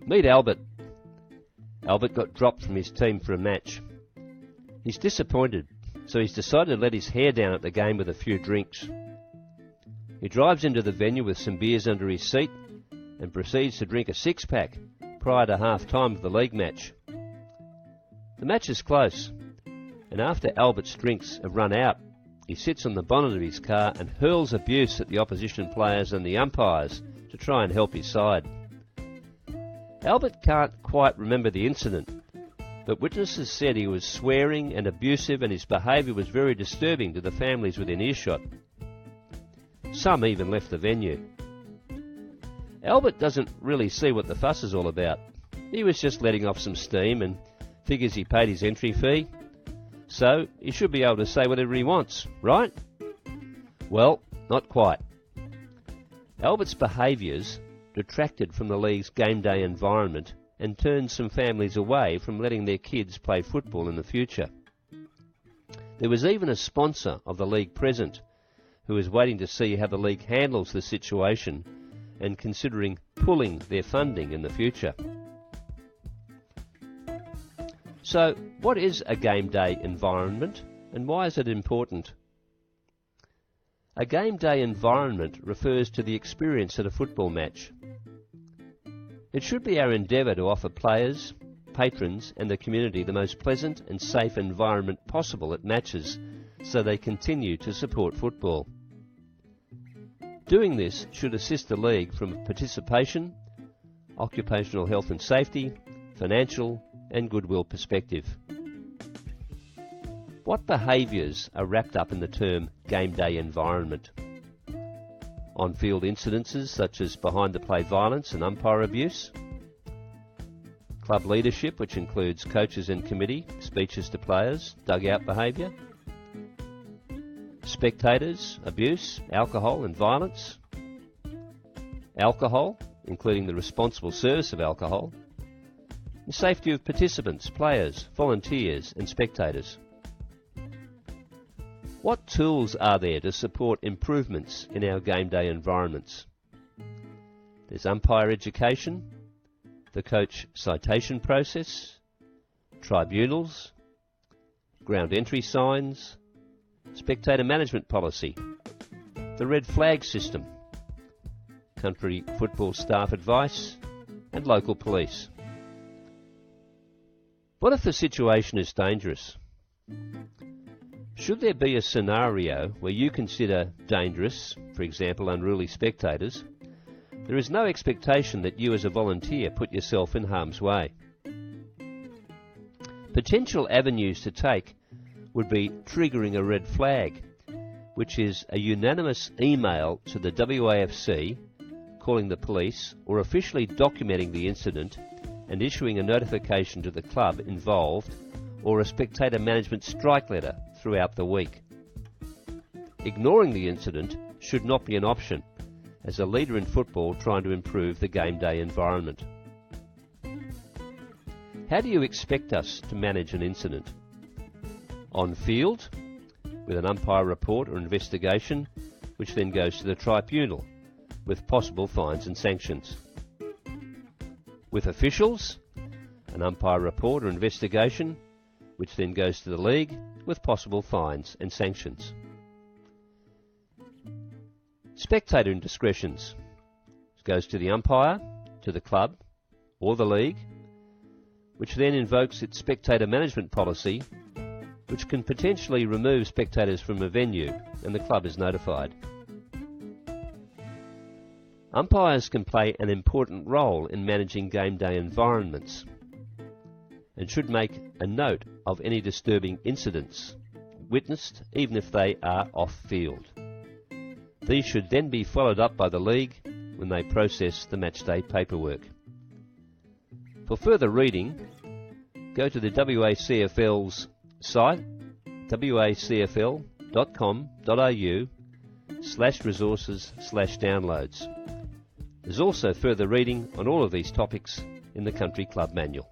Meet Albert. Albert got dropped from his team for a match. He's disappointed, so he's decided to let his hair down at the game with a few drinks. He drives into the venue with some beers under his seat and proceeds to drink a six-pack prior to half-time of the league match. The match is close, and after Albert's drinks have run out, he sits on the bonnet of his car and hurls abuse at the opposition players and the umpires to try and help his side. Albert can't quite remember the incident, but witnesses said he was swearing and abusive and his behaviour was very disturbing to the families within earshot. Some even left the venue. Albert doesn't really see what the fuss is all about. He was just letting off some steam and figures he paid his entry fee, so he should be able to say whatever he wants, right? Well, not quite. Albert's behaviours detracted from the league's game day environment and turned some families away from letting their kids play football in the future. There was even a sponsor of the league present who is waiting to see how the league handles the situation and considering pulling their funding in the future. So, what is a game day environment and why is it important? A game day environment refers to the experience at a football match. It should be our endeavour to offer players, patrons and the community the most pleasant and safe environment possible at matches so they continue to support football. Doing this should assist the league from a participation, occupational health and safety, financial and goodwill perspective. What behaviours are wrapped up in the term game day environment? On-field incidences such as behind-the-play violence and umpire abuse, club leadership which includes coaches and committee, speeches to players, dugout behaviour, spectators, abuse, alcohol and violence, alcohol, including the responsible service of alcohol, the safety of participants, players, volunteers and spectators. What tools are there to support improvements in our game day environments? There's umpire education, the coach citation process, tribunals, ground entry signs, spectator management policy, the red flag system, country football staff advice, and local police. What if the situation is dangerous? Should there be a scenario where you consider dangerous, for example unruly spectators, there is no expectation that you as a volunteer put yourself in harm's way. Potential avenues to take would be triggering a red flag, which is a unanimous email to the WAFC calling the police or officially documenting the incident and issuing a notification to the club involved or a spectator management strike letter throughout the week. Ignoring the incident should not be an option as a leader in football trying to improve the game day environment. How do you expect us to manage an incident? On field, with an umpire report or investigation, which then goes to the tribunal, with possible fines and sanctions. With officials, an umpire report or investigation, which then goes to the league, with possible fines and sanctions. Spectator indiscretions goes to the umpire, to the club, or the league, which then invokes its spectator management policy, which can potentially remove spectators from a venue, and the club is notified. Umpires can play an important role in managing game day environments and should make a note of any disturbing incidents witnessed, even if they are off-field. These should then be followed up by the league when they process the matchday paperwork. For further reading, go to the WACFL's site, wacfl.com.au/resources/downloads. There's also further reading on all of these topics in the Country Club Manual.